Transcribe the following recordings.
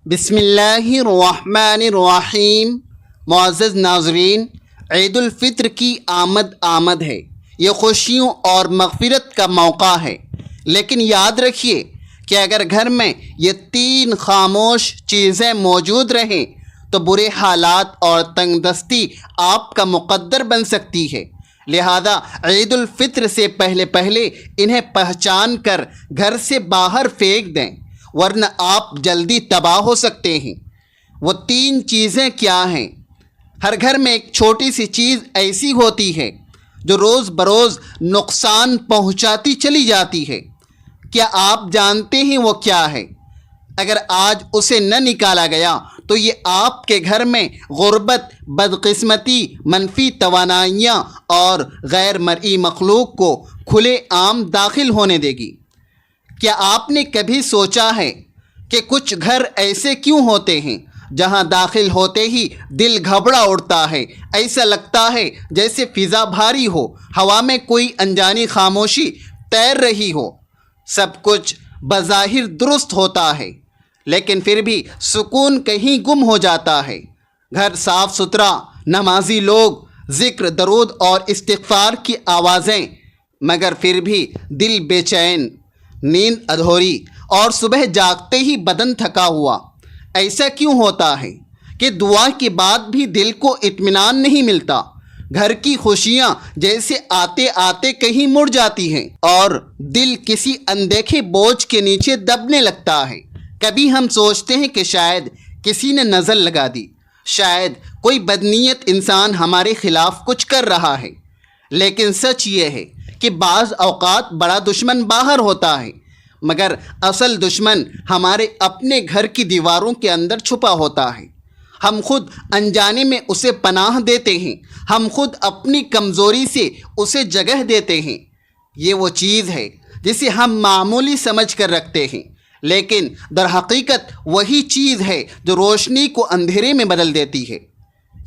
بسم اللہ الرحمن الرحیم۔ معزز ناظرین، عید الفطر کی آمد ہے۔ یہ خوشیوں اور مغفرت کا موقع ہے، لیکن یاد رکھیے کہ اگر گھر میں یہ تین خاموش چیزیں موجود رہیں تو برے حالات اور تنگ دستی آپ کا مقدر بن سکتی ہے۔ لہذا عید الفطر سے پہلے انہیں پہچان کر گھر سے باہر پھینک دیں، ورنہ آپ جلدی تباہ ہو سکتے ہیں۔ وہ تین چیزیں کیا ہیں؟ ہر گھر میں ایک چھوٹی سی چیز ایسی ہوتی ہے جو روز بروز نقصان پہنچاتی چلی جاتی ہے۔ کیا آپ جانتے ہیں وہ کیا ہے؟ اگر آج اسے نہ نکالا گیا تو یہ آپ کے گھر میں غربت، بدقسمتی، منفی توانائیاں اور غیر مرئی مخلوق کو کھلے عام داخل ہونے دے گی۔ کیا آپ نے کبھی سوچا ہے کہ کچھ گھر ایسے کیوں ہوتے ہیں جہاں داخل ہوتے ہی دل گھبرا اڑتا ہے؟ ایسا لگتا ہے جیسے فضا بھاری ہو، ہوا میں کوئی انجانی خاموشی تیر رہی ہو۔ سب کچھ بظاہر درست ہوتا ہے، لیکن پھر بھی سکون کہیں گم ہو جاتا ہے۔ گھر صاف ستھرا، نمازی لوگ، ذکر، درود اور استغفار کی آوازیں، مگر پھر بھی دل بے چین، نیند ادھوری اور صبح جاگتے ہی بدن تھکا ہوا۔ ایسا کیوں ہوتا ہے کہ دعا کے بعد بھی دل کو اطمینان نہیں ملتا؟ گھر کی خوشیاں جیسے آتے آتے کہیں مڑ جاتی ہیں اور دل کسی اندیکھے بوجھ کے نیچے دبنے لگتا ہے۔ کبھی ہم سوچتے ہیں کہ شاید کسی نے نظر لگا دی، شاید کوئی بدنیت انسان ہمارے خلاف کچھ کر رہا ہے، لیکن سچ یہ ہے کہ بعض اوقات بڑا دشمن باہر ہوتا ہے، مگر اصل دشمن ہمارے اپنے گھر کی دیواروں کے اندر چھپا ہوتا ہے۔ ہم خود انجانے میں اسے پناہ دیتے ہیں، ہم خود اپنی کمزوری سے اسے جگہ دیتے ہیں۔ یہ وہ چیز ہے جسے ہم معمولی سمجھ کر رکھتے ہیں، لیکن در حقیقت وہی چیز ہے جو روشنی کو اندھیرے میں بدل دیتی ہے۔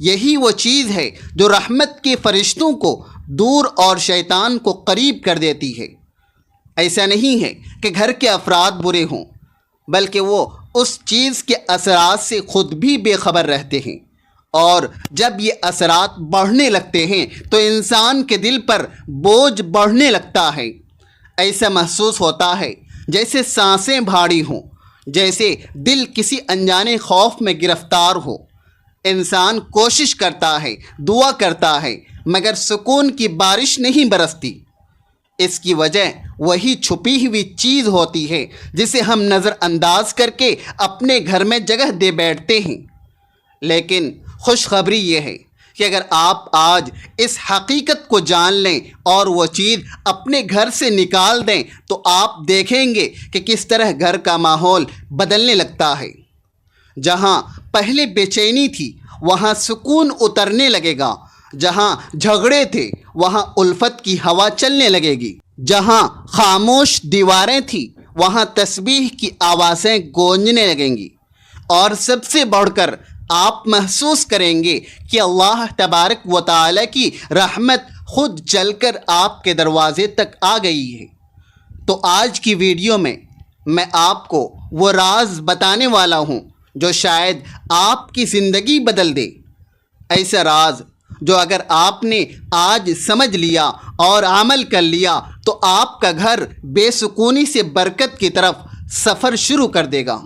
یہی وہ چیز ہے جو رحمت کے فرشتوں کو دور اور شیطان کو قریب کر دیتی ہے۔ ایسا نہیں ہے کہ گھر کے افراد برے ہوں، بلکہ وہ اس چیز کے اثرات سے خود بھی بے خبر رہتے ہیں، اور جب یہ اثرات بڑھنے لگتے ہیں تو انسان کے دل پر بوجھ بڑھنے لگتا ہے۔ ایسا محسوس ہوتا ہے جیسے سانسیں بھاری ہوں، جیسے دل کسی انجانے خوف میں گرفتار ہو۔ انسان کوشش کرتا ہے، دعا کرتا ہے، مگر سکون کی بارش نہیں برستی۔ اس کی وجہ وہی چھپی ہوئی چیز ہوتی ہے جسے ہم نظر انداز کر کے اپنے گھر میں جگہ دے بیٹھتے ہیں۔ لیکن خوشخبری یہ ہے کہ اگر آپ آج اس حقیقت کو جان لیں اور وہ چیز اپنے گھر سے نکال دیں تو آپ دیکھیں گے کہ کس طرح گھر کا ماحول بدلنے لگتا ہے۔ جہاں پہلے بے چینی تھی وہاں سکون اترنے لگے گا، جہاں جھگڑے تھے وہاں الفت کی ہوا چلنے لگے گی، جہاں خاموش دیواریں تھیں وہاں تسبیح کی آوازیں گونجنے لگیں گی، اور سب سے بڑھ کر آپ محسوس کریں گے کہ اللہ تبارک و تعالی کی رحمت خود چل کر آپ کے دروازے تک آ گئی ہے۔ تو آج کی ویڈیو میں آپ کو وہ راز بتانے والا ہوں جو شاید آپ کی زندگی بدل دے۔ ایسا راز جو اگر آپ نے آج سمجھ لیا اور عمل کر لیا تو آپ کا گھر بے سکونی سے برکت کی طرف سفر شروع کر دے گا۔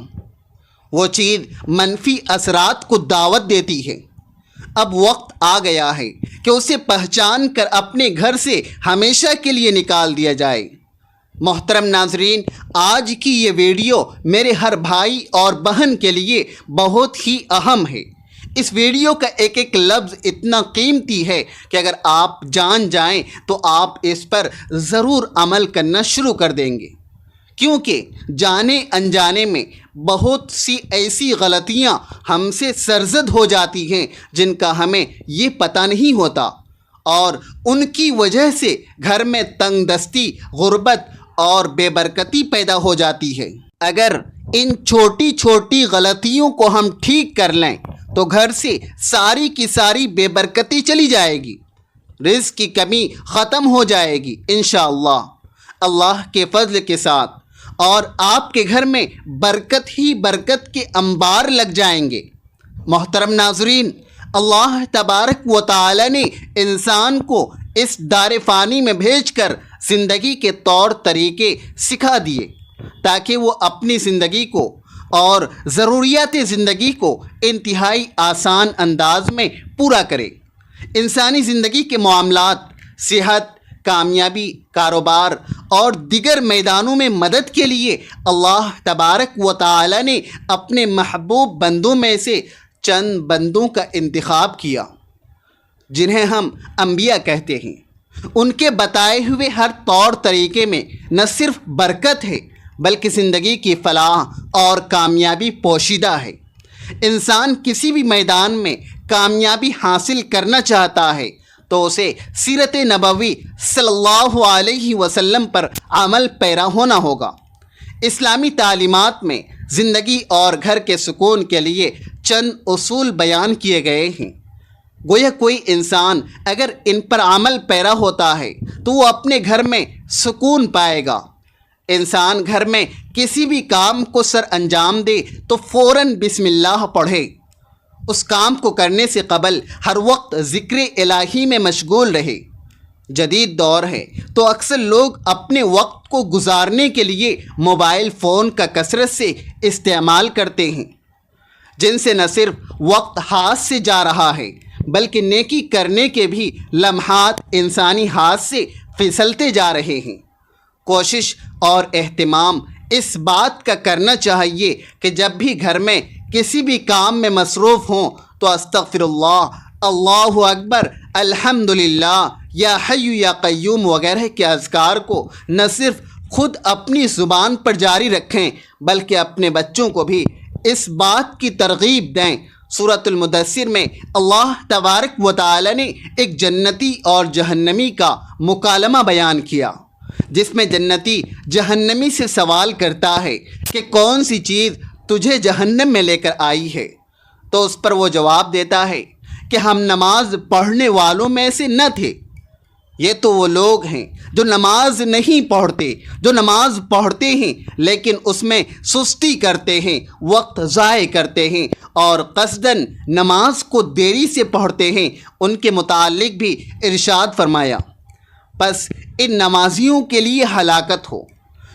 وہ چیز منفی اثرات کو دعوت دیتی ہے۔ اب وقت آ گیا ہے کہ اسے پہچان کر اپنے گھر سے ہمیشہ کے لیے نکال دیا جائے۔ محترم ناظرین، آج کی یہ ویڈیو میرے ہر بھائی اور بہن کے لیے بہت ہی اہم ہے۔ اس ویڈیو کا ایک ایک لفظ اتنا قیمتی ہے کہ اگر آپ جان جائیں تو آپ اس پر ضرور عمل کرنا شروع کر دیں گے، کیونکہ جانے انجانے میں بہت سی ایسی غلطیاں ہم سے سرزد ہو جاتی ہیں جن کا ہمیں یہ پتہ نہیں ہوتا، اور ان کی وجہ سے گھر میں تنگ دستی، غربت اور بے برکتی پیدا ہو جاتی ہے۔ اگر ان چھوٹی چھوٹی غلطیوں کو ہم ٹھیک کر لیں تو گھر سے ساری کی ساری بے برکتی چلی جائے گی، رزق کی کمی ختم ہو جائے گی انشاءاللہ، اللہ کے فضل کے ساتھ۔ اور آپ کے گھر میں برکت ہی برکت کے انبار لگ جائیں گے۔ محترم ناظرین، اللہ تبارک و تعالی نے انسان کو اس دار فانی میں بھیج کر زندگی کے طور طریقے سکھا دیے تاکہ وہ اپنی زندگی کو اور ضروریات زندگی کو انتہائی آسان انداز میں پورا کرے۔ انسانی زندگی کے معاملات، صحت، کامیابی، کاروبار اور دیگر میدانوں میں مدد کے لیے اللہ تبارک و تعالی نے اپنے محبوب بندوں میں سے چند بندوں کا انتخاب کیا جنہیں ہم انبیاء کہتے ہیں۔ ان کے بتائے ہوئے ہر طور طریقے میں نہ صرف برکت ہے بلکہ زندگی کی فلاح اور کامیابی پوشیدہ ہے۔ انسان کسی بھی میدان میں کامیابی حاصل کرنا چاہتا ہے تو اسے سیرت نبوی صلی اللہ علیہ وسلم پر عمل پیرا ہونا ہوگا۔ اسلامی تعلیمات میں زندگی اور گھر کے سکون کے لیے چند اصول بیان کیے گئے ہیں۔ گویا کوئی انسان اگر ان پر عمل پیرا ہوتا ہے تو وہ اپنے گھر میں سکون پائے گا۔ انسان گھر میں کسی بھی کام کو سر انجام دے تو فوراً بسم اللہ پڑھے۔ اس کام کو کرنے سے قبل ہر وقت ذکر الہی میں مشغول رہے۔ جدید دور ہے تو اکثر لوگ اپنے وقت کو گزارنے کے لیے موبائل فون کا کثرت سے استعمال کرتے ہیں، جن سے نہ صرف وقت ہاتھ سے جا رہا ہے بلکہ نیکی کرنے کے بھی لمحات انسانی ہاتھ سے پھسلتے جا رہے ہیں۔ کوشش اور اہتمام اس بات کا کرنا چاہیے کہ جب بھی گھر میں کسی بھی کام میں مصروف ہوں تو استغفر اللہ، اللہ اکبر، الحمدللہ، یا حی یا قیوم وغیرہ کے اذکار کو نہ صرف خود اپنی زبان پر جاری رکھیں بلکہ اپنے بچوں کو بھی اس بات کی ترغیب دیں۔ سورۃ المدثر میں اللہ تبارک و تعالی نے ایک جنتی اور جہنمی کا مکالمہ بیان کیا، جس میں جنتی جہنمی سے سوال کرتا ہے کہ کون سی چیز تجھے جہنم میں لے کر آئی ہے، تو اس پر وہ جواب دیتا ہے کہ ہم نماز پڑھنے والوں میں سے نہ تھے۔ یہ تو وہ لوگ ہیں جو نماز نہیں پڑھتے، جو نماز پڑھتے ہیں لیکن اس میں سستی کرتے ہیں، وقت ضائع کرتے ہیں اور قصداً نماز کو دیری سے پڑھتے ہیں۔ ان کے متعلق بھی ارشاد فرمایا، پس ان نمازیوں کے لیے ہلاکت ہو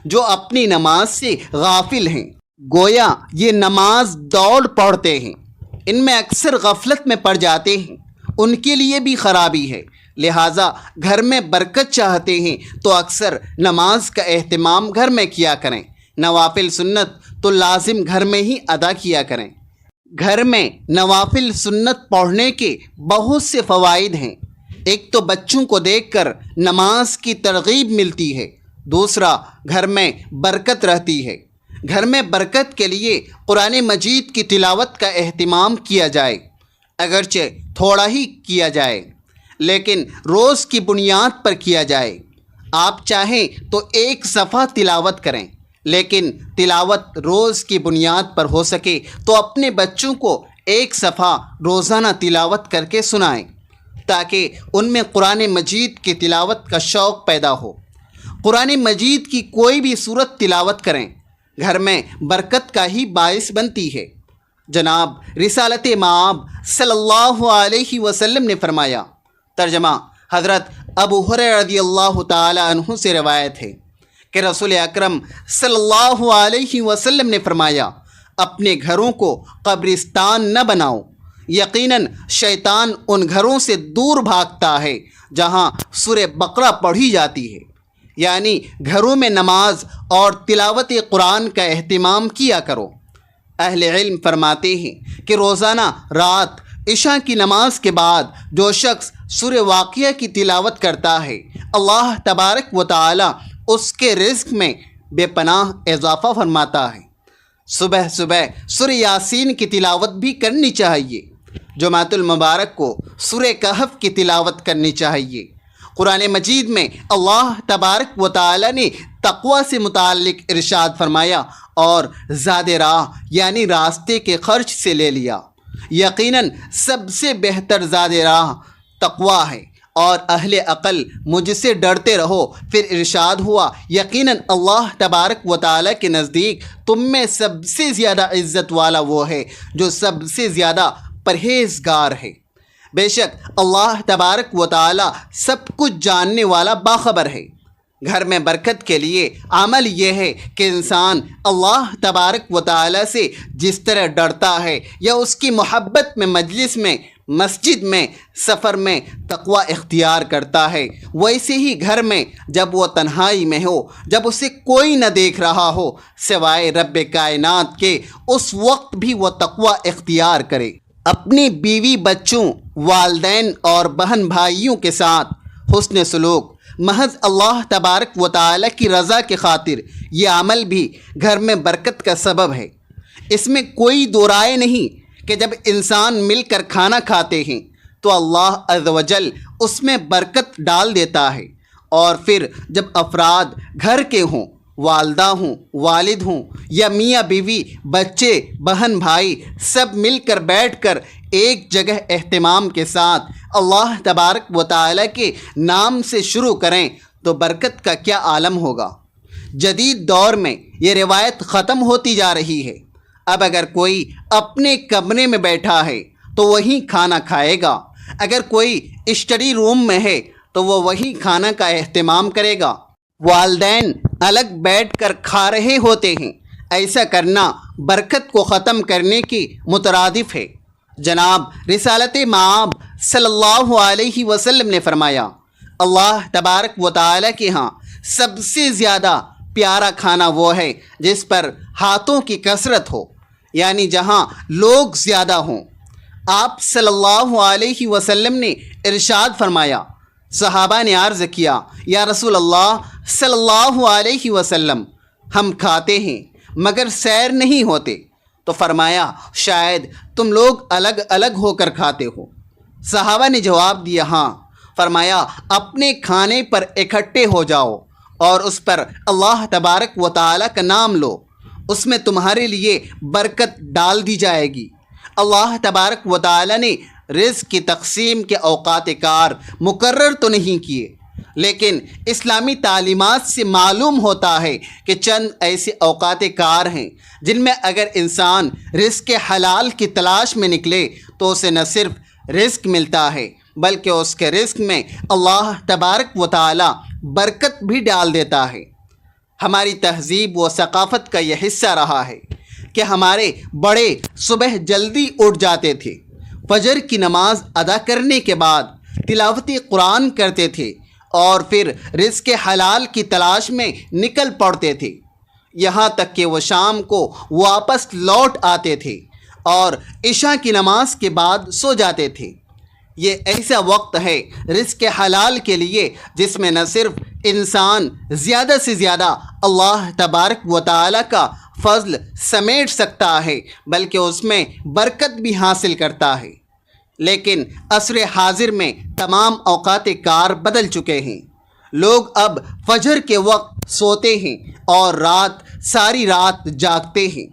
جو اپنی نماز سے غافل ہیں۔ گویا یہ نماز دوڑ پڑھتے ہیں، ان میں اکثر غفلت میں پڑ جاتے ہیں، ان کے لیے بھی خرابی ہے۔ لہٰذا گھر میں برکت چاہتے ہیں تو اکثر نماز کا اہتمام گھر میں کیا کریں۔ نوافل سنت تو لازم گھر میں ہی ادا کیا کریں۔ گھر میں نوافل سنت پڑھنے کے بہت سے فوائد ہیں۔ ایک تو بچوں کو دیکھ کر نماز کی ترغیب ملتی ہے، دوسرا گھر میں برکت رہتی ہے۔ گھر میں برکت کے لیے قرآن مجید کی تلاوت کا اہتمام کیا جائے، اگرچہ تھوڑا ہی کیا جائے لیکن روز کی بنیاد پر کیا جائے۔ آپ چاہیں تو ایک صفحہ تلاوت کریں، لیکن تلاوت روز کی بنیاد پر ہو سکے تو اپنے بچوں کو ایک صفحہ روزانہ تلاوت کر کے سنائیں تاکہ ان میں قرآن مجید کی تلاوت کا شوق پیدا ہو۔ قرآن مجید کی کوئی بھی سورت تلاوت کریں، گھر میں برکت کا ہی باعث بنتی ہے۔ جناب رسالت مآب صلی اللہ علیہ وسلم نے فرمایا، ترجمہ حضرت ابو ہریرہ رضی اللہ تعالی عنہ سے روایت ہے کہ رسول اکرم صلی اللہ علیہ وسلم نے فرمایا، اپنے گھروں کو قبرستان نہ بناؤ، یقیناً شیطان ان گھروں سے دور بھاگتا ہے جہاں سورہ بقرہ پڑھی جاتی ہے، یعنی گھروں میں نماز اور تلاوت قرآن کا اہتمام کیا کرو۔ اہل علم فرماتے ہیں کہ روزانہ رات عشاء کی نماز کے بعد جو شخص سورہ واقعہ کی تلاوت کرتا ہے، اللہ تبارک و تعالی اس کے رزق میں بے پناہ اضافہ فرماتا ہے۔ صبح صبح سورہ یاسین کی تلاوت بھی کرنی چاہیے۔ جمعۃ المبارک کو سورہ کہف کی تلاوت کرنی چاہیے۔ قرآن مجید میں اللہ تبارک و تعالی نے تقوی سے متعلق ارشاد فرمایا اور زاد راہ یعنی راستے کے خرچ سے لے لیا۔ یقیناً سب سے بہتر زاد راہ تقوی ہے۔ اور اہل عقل مجھ سے ڈرتے رہو۔ پھر ارشاد ہوا یقیناً اللہ تبارک و تعالیٰ کے نزدیک تم میں سب سے زیادہ عزت والا وہ ہے جو سب سے زیادہ پرہیزگار ہے۔ بے شک اللہ تبارک و تعالیٰ سب کچھ جاننے والا باخبر ہے۔ گھر میں برکت کے لیے عمل یہ ہے کہ انسان اللہ تبارک و تعالیٰ سے جس طرح ڈرتا ہے یا اس کی محبت میں مجلس میں، مسجد میں، سفر میں تقوی اختیار کرتا ہے، ویسے ہی گھر میں جب وہ تنہائی میں ہو، جب اسے کوئی نہ دیکھ رہا ہو سوائے رب کائنات کے، اس وقت بھی وہ تقوی اختیار کرے۔ اپنی بیوی، بچوں، والدین اور بہن بھائیوں کے ساتھ حسن سلوک محض اللہ تبارک و تعالیٰ کی رضا کی خاطر، یہ عمل بھی گھر میں برکت کا سبب ہے۔ اس میں کوئی دو رائے نہیں کہ جب انسان مل کر کھانا کھاتے ہیں تو اللہ عز و جل اس میں برکت ڈال دیتا ہے، اور پھر جب افراد گھر کے ہوں، والدہ ہوں، والد ہوں یا میاں بیوی، بچے، بہن بھائی، سب مل کر بیٹھ کر ایک جگہ اہتمام کے ساتھ اللہ تبارک و تعالیٰ کے نام سے شروع کریں تو برکت کا کیا عالم ہوگا۔ جدید دور میں یہ روایت ختم ہوتی جا رہی ہے۔ اب اگر کوئی اپنے کمرے میں بیٹھا ہے تو وہیں کھانا کھائے گا، اگر کوئی اسٹڈی روم میں ہے تو وہ وہیں کھانا کا اہتمام کرے گا۔ والدین الگ بیٹھ کر کھا رہے ہوتے ہیں، ایسا کرنا برکت کو ختم کرنے کی مترادف ہے۔ جناب رسالت مآب صلی اللہ علیہ وسلم نے فرمایا اللہ تبارک و تعالیٰ کے ہاں سب سے زیادہ پیارا کھانا وہ ہے جس پر ہاتھوں کی کثرت ہو، یعنی جہاں لوگ زیادہ ہوں۔ آپ صلی اللہ علیہ وسلم نے ارشاد فرمایا، صحابہ نے عرض کیا یا رسول اللہ صلی اللہ علیہ وسلم، ہم کھاتے ہیں مگر سیر نہیں ہوتے، تو فرمایا شاید تم لوگ الگ الگ ہو کر کھاتے ہو۔ صحابہ نے جواب دیا ہاں۔ فرمایا اپنے کھانے پر اکٹھے ہو جاؤ اور اس پر اللہ تبارک و تعالیٰ کا نام لو، اس میں تمہارے لیے برکت ڈال دی جائے گی۔ اللہ تبارک و تعالیٰ نے رزق کی تقسیم کے اوقات کار مقرر تو نہیں کیے، لیکن اسلامی تعلیمات سے معلوم ہوتا ہے کہ چند ایسے اوقات کار ہیں جن میں اگر انسان رزق حلال کی تلاش میں نکلے تو اسے نہ صرف رزق ملتا ہے بلکہ اس کے رزق میں اللہ تبارک و تعالی برکت بھی ڈال دیتا ہے۔ ہماری تہذیب و ثقافت کا یہ حصہ رہا ہے کہ ہمارے بڑے صبح جلدی اٹھ جاتے تھے، فجر کی نماز ادا کرنے کے بعد تلاوت قرآن کرتے تھے اور پھر رزق حلال کی تلاش میں نکل پڑتے تھے، یہاں تک کہ وہ شام کو واپس لوٹ آتے تھے اور عشاء کی نماز کے بعد سو جاتے تھے۔ یہ ایسا وقت ہے رزق حلال کے لیے جس میں نہ صرف انسان زیادہ سے زیادہ اللہ تبارک و تعالیٰ کا فضل سمیٹ سکتا ہے بلکہ اس میں برکت بھی حاصل کرتا ہے۔ لیکن عصر حاضر میں تمام اوقات کار بدل چکے ہیں۔ لوگ اب فجر کے وقت سوتے ہیں اور ساری رات جاگتے ہیں۔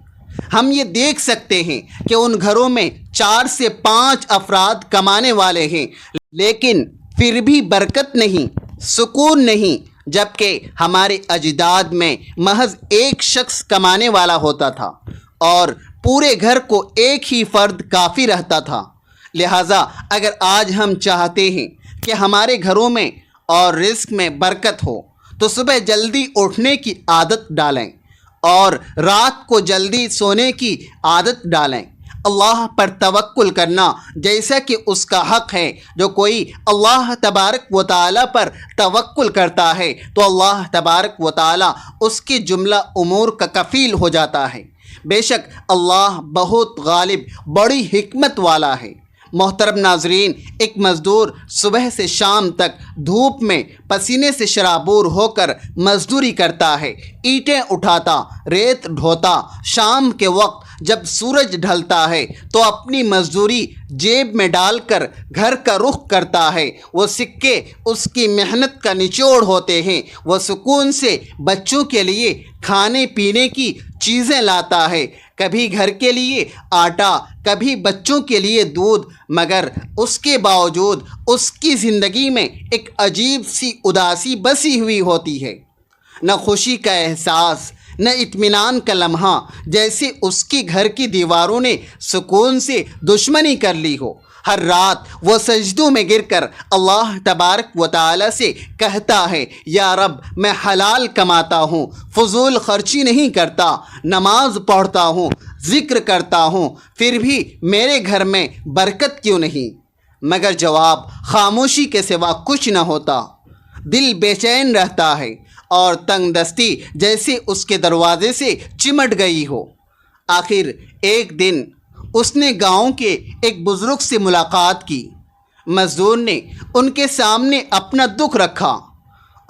ہم یہ دیکھ سکتے ہیں کہ ان گھروں میں 4 سے 5 افراد کمانے والے ہیں، لیکن پھر بھی برکت نہیں، سکون نہیں، جبکہ ہمارے اجداد میں محض ایک شخص کمانے والا ہوتا تھا اور پورے گھر کو ایک ہی فرد کافی رہتا تھا۔ لہٰذا اگر آج ہم چاہتے ہیں کہ ہمارے گھروں میں اور رزق میں برکت ہو تو صبح جلدی اٹھنے کی عادت ڈالیں اور رات کو جلدی سونے کی عادت ڈالیں۔ اللہ پر توکل کرنا جیسا کہ اس کا حق ہے، جو کوئی اللہ تبارک و تعالیٰ پر توکل کرتا ہے تو اللہ تبارک و تعالیٰ اس کی جملہ امور کا کفیل ہو جاتا ہے۔ بے شک اللہ بہت غالب، بڑی حکمت والا ہے۔ محترم ناظرین، ایک مزدور صبح سے شام تک دھوپ میں پسینے سے شرابور ہو کر مزدوری کرتا ہے، اینٹیں اٹھاتا، ریت ڈھوتا، شام کے وقت جب سورج ڈھلتا ہے تو اپنی مزدوری جیب میں ڈال کر گھر کا رخ کرتا ہے۔ وہ سکے اس کی محنت کا نچوڑ ہوتے ہیں۔ وہ سکون سے بچوں کے لیے کھانے پینے کی چیزیں لاتا ہے، کبھی گھر کے لیے آٹا، کبھی بچوں کے لیے دودھ، مگر اس کے باوجود اس کی زندگی میں ایک عجیب سی اداسی بسی ہوئی ہوتی ہے، نہ خوشی کا احساس، نہ اطمینان کا لمحہ، جیسے اس کی گھر کی دیواروں نے سکون سے دشمنی کر لی ہو۔ ہر رات وہ سجدوں میں گر کر اللہ تبارک و تعالی سے کہتا ہے، یا رب میں حلال کماتا ہوں، فضول خرچی نہیں کرتا، نماز پڑھتا ہوں، ذکر کرتا ہوں، پھر بھی میرے گھر میں برکت کیوں نہیں؟ مگر جواب خاموشی کے سوا کچھ نہ ہوتا۔ دل بے چین رہتا ہے اور تنگ دستی جیسے اس کے دروازے سے چمٹ گئی ہو۔ آخر ایک دن اس نے گاؤں کے ایک بزرگ سے ملاقات کی۔ مزدور نے ان کے سامنے اپنا دکھ رکھا،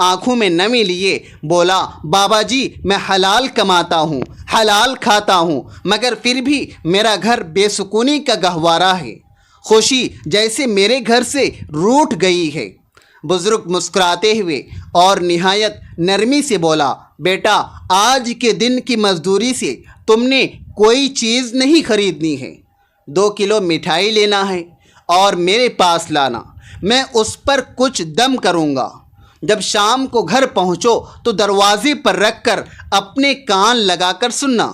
آنکھوں میں نمی لیے بولا، بابا جی میں حلال کماتا ہوں، حلال کھاتا ہوں، مگر پھر بھی میرا گھر بے سکونی کا گہوارہ ہے، خوشی جیسے میرے گھر سے روٹھ گئی ہے۔ بزرگ مسکراتے ہوئے اور نہایت نرمی سے بولا، بیٹا آج کے دن کی مزدوری سے تم نے کوئی چیز نہیں خریدنی ہے، 2 کلو مٹھائی لینا ہے اور میرے پاس لانا، میں اس پر کچھ دم کروں گا۔ جب شام کو گھر پہنچو تو دروازے پر رکھ کر اپنے کان لگا کر سننا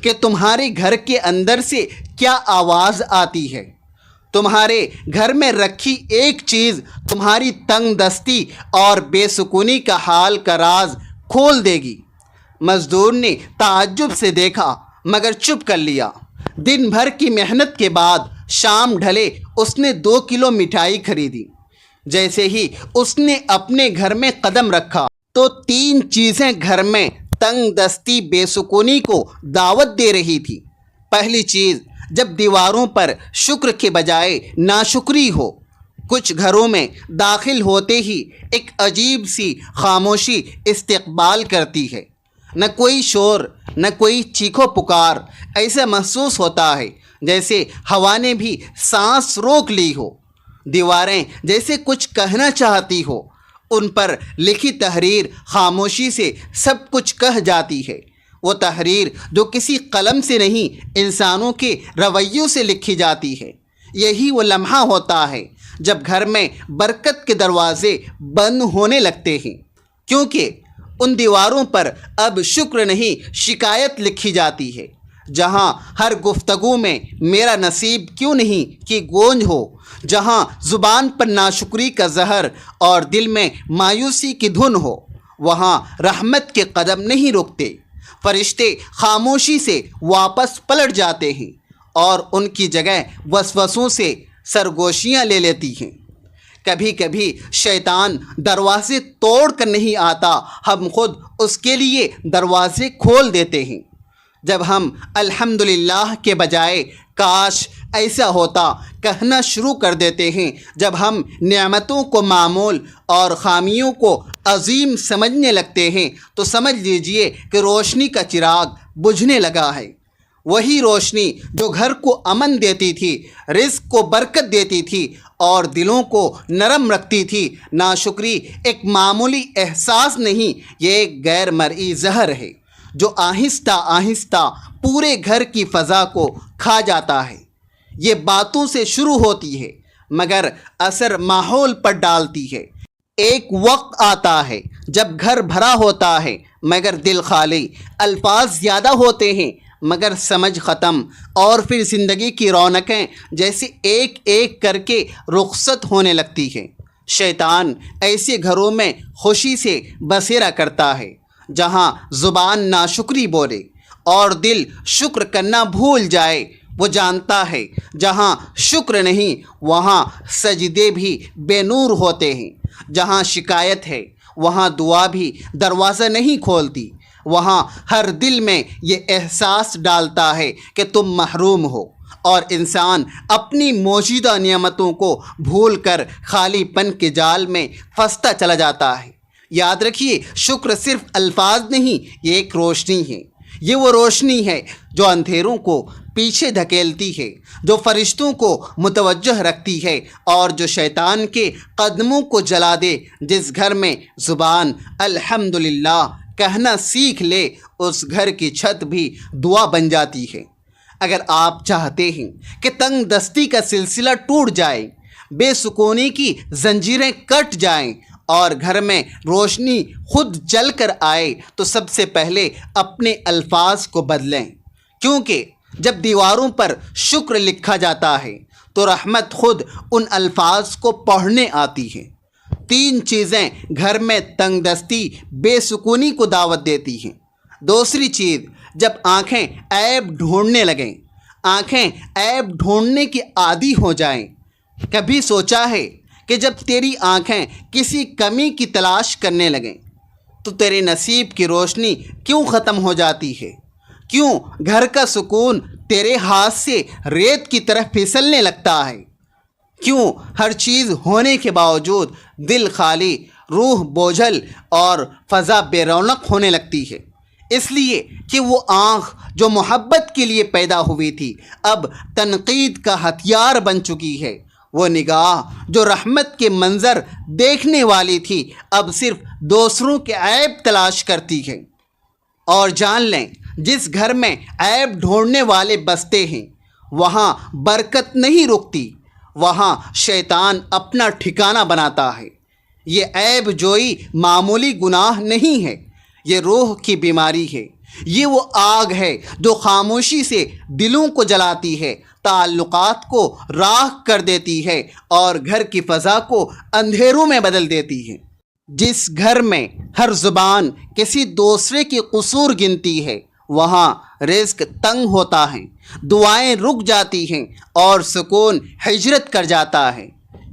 کہ تمہارے گھر کے اندر سے کیا آواز آتی ہے۔ تمہارے گھر میں رکھی ایک چیز تمہاری تنگ دستی اور بے سکونی کا حال کا راز کھول دے گی۔ مزدور نے تعجب سے دیکھا مگر چپ کر لیا۔ دن بھر کی محنت کے بعد شام ڈھلے اس نے 2 کلو مٹھائی خریدی۔ جیسے ہی اس نے اپنے گھر میں قدم رکھا تو 3 چیزیں گھر میں تنگ دستی بے سکونی کو دعوت دے رہی تھی۔ پہلی چیز، جب دیواروں پر شکر کے بجائے ناشکری ہو۔ کچھ گھروں میں داخل ہوتے ہی ایک عجیب سی خاموشی استقبال کرتی ہے، نہ کوئی شور، نہ کوئی چیخو پکار، ایسا محسوس ہوتا ہے جیسے ہوا نے بھی سانس روک لی ہو۔ دیواریں جیسے کچھ کہنا چاہتی ہو، ان پر لکھی تحریر خاموشی سے سب کچھ کہہ جاتی ہے۔ وہ تحریر جو کسی قلم سے نہیں، انسانوں کے رویوں سے لکھی جاتی ہے۔ یہی وہ لمحہ ہوتا ہے جب گھر میں برکت کے دروازے بند ہونے لگتے ہیں، کیونکہ ان دیواروں پر اب شکر نہیں شکایت لکھی جاتی ہے۔ جہاں ہر گفتگو میں میرا نصیب کیوں نہیں کی گونج ہو، جہاں زبان پر ناشکری کا زہر اور دل میں مایوسی کی دھن ہو، وہاں رحمت کے قدم نہیں رکتے۔ فرشتے خاموشی سے واپس پلٹ جاتے ہیں اور ان کی جگہ وسوسوں سے سرگوشیاں لے لیتی ہیں۔ کبھی کبھی شیطان دروازے توڑ کر نہیں آتا، ہم خود اس کے لیے دروازے کھول دیتے ہیں۔ جب ہم الحمدللہ کے بجائے کاش ایسا ہوتا کہنا شروع کر دیتے ہیں، جب ہم نعمتوں کو معمول اور خامیوں کو عظیم سمجھنے لگتے ہیں، تو سمجھ لیجئے کہ روشنی کا چراغ بجھنے لگا ہے۔ وہی روشنی جو گھر کو امن دیتی تھی، رزق کو برکت دیتی تھی اور دلوں کو نرم رکھتی تھی۔ ناشکری ایک معمولی احساس نہیں، یہ ایک غیر مرئی زہر ہے جو آہستہ آہستہ پورے گھر کی فضا کو کھا جاتا ہے۔ یہ باتوں سے شروع ہوتی ہے مگر اثر ماحول پر ڈالتی ہے۔ ایک وقت آتا ہے جب گھر بھرا ہوتا ہے مگر دل خالی، الفاظ زیادہ ہوتے ہیں مگر سمجھ ختم، اور پھر زندگی کی رونقیں جیسے ایک ایک کر کے رخصت ہونے لگتی ہیں۔ شیطان ایسے گھروں میں خوشی سے بسیرا کرتا ہے جہاں زبان ناشکری بولے اور دل شکر کرنا بھول جائے۔ وہ جانتا ہے جہاں شکر نہیں وہاں سجدے بھی بے نور ہوتے ہیں، جہاں شکایت ہے وہاں دعا بھی دروازہ نہیں کھولتی، وہاں ہر دل میں یہ احساس ڈالتا ہے کہ تم محروم ہو، اور انسان اپنی موجودہ نعمتوں کو بھول کر خالی پن کے جال میں پھنستا چلا جاتا ہے۔ یاد رکھیے، شکر صرف الفاظ نہیں، یہ ایک روشنی ہے۔ یہ وہ روشنی ہے جو اندھیروں کو پیچھے دھکیلتی ہے، جو فرشتوں کو متوجہ رکھتی ہے اور جو شیطان کے قدموں کو جلا دے۔ جس گھر میں زبان الحمدللہ کہنا سیکھ لے اس گھر کی چھت بھی دعا بن جاتی ہے۔ اگر آپ چاہتے ہیں کہ تنگ دستی کا سلسلہ ٹوٹ جائے، بے سکونی کی زنجیریں کٹ جائیں اور گھر میں روشنی خود چل کر آئے، تو سب سے پہلے اپنے الفاظ کو بدلیں، کیونکہ جب دیواروں پر شکر لکھا جاتا ہے تو رحمت خود ان الفاظ کو پڑھنے آتی ہے۔ 3 چیزیں گھر میں تنگ دستی، بے سکونی کو دعوت دیتی ہیں۔ دوسری چیز، جب آنکھیں عیب ڈھونڈنے لگیں، آنکھیں عیب ڈھونڈنے کی عادی ہو جائیں۔ کبھی سوچا ہے کہ جب تیری آنکھیں کسی کمی کی تلاش کرنے لگیں تو تیرے نصیب کی روشنی کیوں ختم ہو جاتی ہے؟ کیوں گھر کا سکون تیرے ہاتھ سے ریت کی طرح پھسلنے لگتا ہے؟ کیوں ہر چیز ہونے کے باوجود دل خالی، روح بوجھل اور فضا بے رونق ہونے لگتی ہے؟ اس لیے کہ وہ آنکھ جو محبت کے لیے پیدا ہوئی تھی اب تنقید کا ہتھیار بن چکی ہے۔ وہ نگاہ جو رحمت کے منظر دیکھنے والی تھی اب صرف دوسروں کے عیب تلاش کرتی ہے۔ اور جان لیں، جس گھر میں عیب ڈھونڈنے والے بستے ہیں وہاں برکت نہیں رکتی، وہاں شیطان اپنا ٹھکانہ بناتا ہے۔ یہ عیب جوئی معمولی گناہ نہیں ہے، یہ روح کی بیماری ہے۔ یہ وہ آگ ہے جو خاموشی سے دلوں کو جلاتی ہے، تعلقات کو راکھ کر دیتی ہے اور گھر کی فضا کو اندھیروں میں بدل دیتی ہے۔ جس گھر میں ہر زبان کسی دوسرے کی قصور گنتی ہے وہاں رزق تنگ ہوتا ہے، دعائیں رک جاتی ہیں اور سکون ہجرت کر جاتا ہے۔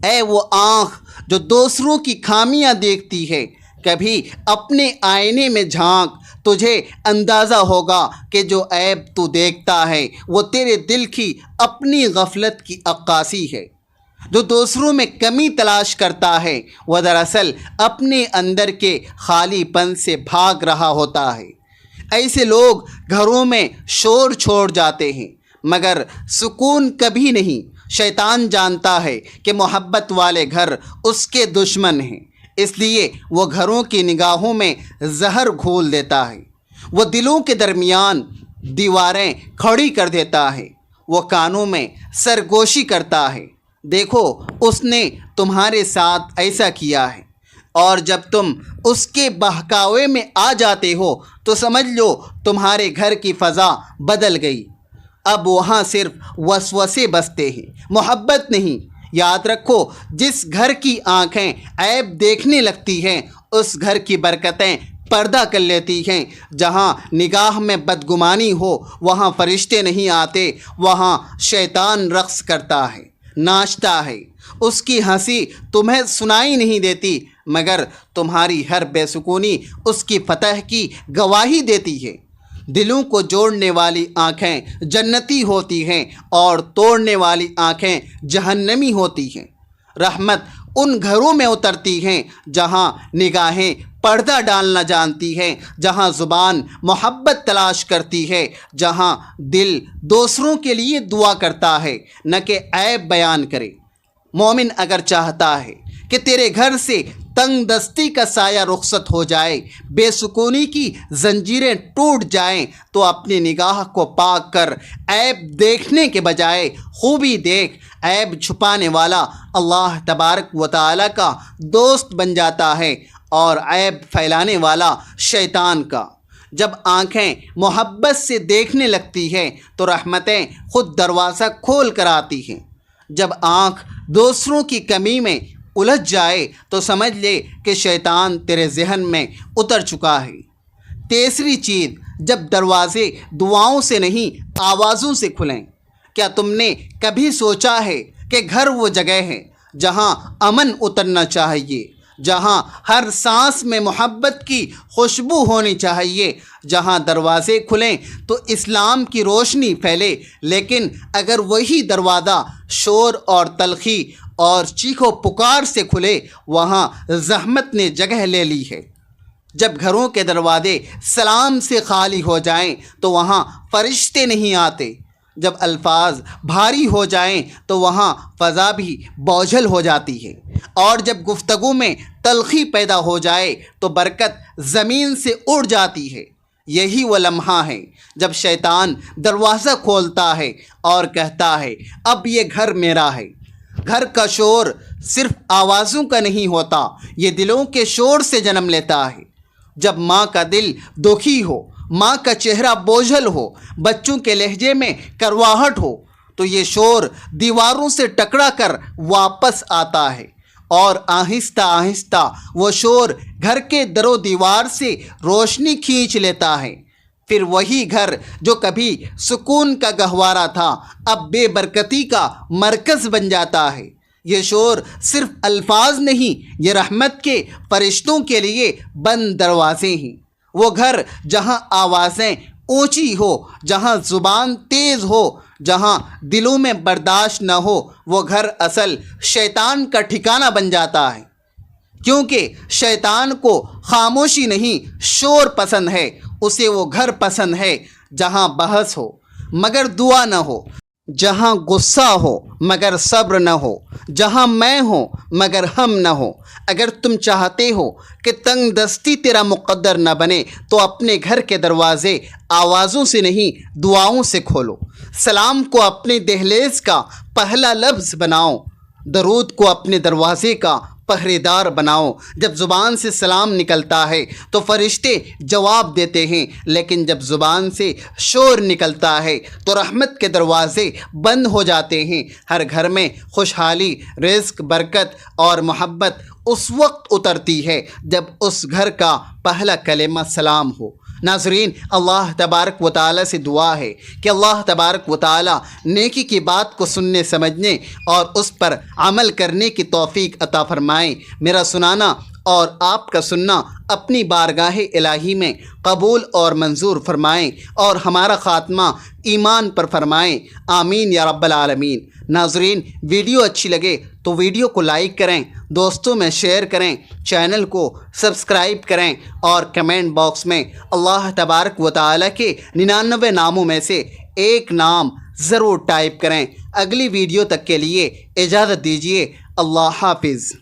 اے وہ آنکھ جو دوسروں کی خامیاں دیکھتی ہے، کبھی اپنے آئینے میں جھانک، تجھے اندازہ ہوگا کہ جو عیب تو دیکھتا ہے وہ تیرے دل کی اپنی غفلت کی عکاسی ہے۔ جو دوسروں میں کمی تلاش کرتا ہے وہ دراصل اپنے اندر کے خالی پن سے بھاگ رہا ہوتا ہے۔ ایسے لوگ گھروں میں شور چھوڑ جاتے ہیں مگر سکون کبھی نہیں۔ شیطان جانتا ہے کہ محبت والے گھر اس کے دشمن ہیں، اس لیے وہ گھروں کی نگاہوں میں زہر گھول دیتا ہے۔ وہ دلوں کے درمیان دیواریں کھڑی کر دیتا ہے، وہ کانوں میں سرگوشی کرتا ہے۔ دیکھو اس نے تمہارے ساتھ ایسا کیا ہے، اور جب تم اس کے بہکاوے میں آ جاتے ہو تو سمجھ لو تمہارے گھر کی فضا بدل گئی۔ اب وہاں صرف وسوسے بستے ہیں، محبت نہیں۔ یاد رکھو، جس گھر کی آنکھیں عیب دیکھنے لگتی ہیں اس گھر کی برکتیں پردہ کر لیتی ہیں۔ جہاں نگاہ میں بدگمانی ہو وہاں فرشتے نہیں آتے، وہاں شیطان رقص کرتا ہے، ناچتا ہے۔ اس کی ہنسی تمہیں سنائی نہیں دیتی مگر تمہاری ہر بے سکونی اس کی فتح کی گواہی دیتی ہے۔ دلوں کو جوڑنے والی آنکھیں جنتی ہوتی ہیں اور توڑنے والی آنکھیں جہنمی ہوتی ہیں۔ رحمت ان گھروں میں اترتی ہیں جہاں نگاہیں پردہ ڈالنا جانتی ہیں، جہاں زبان محبت تلاش کرتی ہے، جہاں دل دوسروں کے لیے دعا کرتا ہے نہ کہ عیب بیان کرے۔ مومن اگر چاہتا ہے کہ تیرے گھر سے تنگ دستی کا سایہ رخصت ہو جائے، بے سکونی کی زنجیریں ٹوٹ جائیں، تو اپنی نگاہ کو پاک کر عیب دیکھنے کے بجائے خوبی دیکھ۔ عیب چھپانے والا اللہ تبارک و تعالیٰ کا دوست بن جاتا ہے اور عیب پھیلانے والا شیطان کا۔ جب آنکھیں محبت سے دیکھنے لگتی ہیں تو رحمتیں خود دروازہ کھول کر آتی ہیں۔ جب آنکھ دوسروں کی کمی میں الجھ جائے تو سمجھ لے کہ شیطان تیرے ذہن میں اتر چکا ہے۔ تیسری چیز، جب دروازے دعاؤں سے نہیں آوازوں سے کھلیں۔ کیا تم نے کبھی سوچا ہے کہ گھر وہ جگہ ہے جہاں امن اترنا چاہیے، جہاں ہر سانس میں محبت کی خوشبو ہونی چاہیے، جہاں دروازے کھلیں تو اسلام کی روشنی پھیلے، لیکن اگر وہی دروازہ شور اور تلخی اور چیخ و پکار سے کھلے وہاں زحمت نے جگہ لے لی ہے۔ جب گھروں کے دروازے سلام سے خالی ہو جائیں تو وہاں فرشتے نہیں آتے۔ جب الفاظ بھاری ہو جائیں تو وہاں فضا بھی بوجھل ہو جاتی ہے، اور جب گفتگو میں تلخی پیدا ہو جائے تو برکت زمین سے اڑ جاتی ہے۔ یہی وہ لمحہ ہے جب شیطان دروازہ کھولتا ہے اور کہتا ہے اب یہ گھر میرا ہے۔ گھر کا شور صرف آوازوں کا نہیں ہوتا، یہ دلوں کے شور سے جنم لیتا ہے۔ جب ماں کا دل دکھی ہو، ماں کا چہرہ بوجھل ہو، بچوں کے لہجے میں کرواہٹ ہو، تو یہ شور دیواروں سے ٹکرا کر واپس آتا ہے، اور آہستہ آہستہ وہ شور گھر کے در و دیوار سے روشنی کھینچ لیتا ہے۔ پھر وہی گھر جو کبھی سکون کا گہوارہ تھا اب بے برکتی کا مرکز بن جاتا ہے۔ یہ شور صرف الفاظ نہیں، یہ رحمت کے فرشتوں کے لیے بند دروازے ہیں۔ وہ گھر جہاں آوازیں اونچی ہو، جہاں زبان تیز ہو، جہاں دلوں میں برداشت نہ ہو، وہ گھر اصل شیطان کا ٹھکانہ بن جاتا ہے، کیونکہ شیطان کو خاموشی نہیں شور پسند ہے۔ اسے وہ گھر پسند ہے جہاں بحث ہو مگر دعا نہ ہو، جہاں غصہ ہو مگر صبر نہ ہو، جہاں میں ہوں مگر ہم نہ ہو۔ اگر تم چاہتے ہو کہ تنگ دستی تیرا مقدر نہ بنے تو اپنے گھر کے دروازے آوازوں سے نہیں دعاؤں سے کھولو۔ سلام کو اپنے دہلیز کا پہلا لفظ بناؤ، درود کو اپنے دروازے کا پہرے دار بناؤ۔ جب زبان سے سلام نکلتا ہے تو فرشتے جواب دیتے ہیں، لیکن جب زبان سے شور نکلتا ہے تو رحمت کے دروازے بند ہو جاتے ہیں۔ ہر گھر میں خوشحالی، رزق، برکت اور محبت اس وقت اترتی ہے جب اس گھر کا پہلا کلمہ سلام ہو۔ ناظرین، اللہ تبارک و تعالیٰ سے دعا ہے کہ اللہ تبارک و تعالیٰ نیکی کی بات کو سننے سمجھنے اور اس پر عمل کرنے کی توفیق عطا فرمائیں۔ میرا سنانا اور آپ کا سننا اپنی بارگاہ الہی میں قبول اور منظور فرمائیں، اور ہمارا خاتمہ ایمان پر فرمائیں، آمین یا رب العالمین۔ ناظرین، ویڈیو اچھی لگے تو ویڈیو کو لائک کریں، دوستوں میں شیئر کریں، چینل کو سبسکرائب کریں، اور کمنٹ باکس میں اللہ تبارک و تعالیٰ کے 99 ناموں میں سے ایک نام ضرور ٹائپ کریں۔ اگلی ویڈیو تک کے لیے اجازت دیجیے۔ اللہ حافظ۔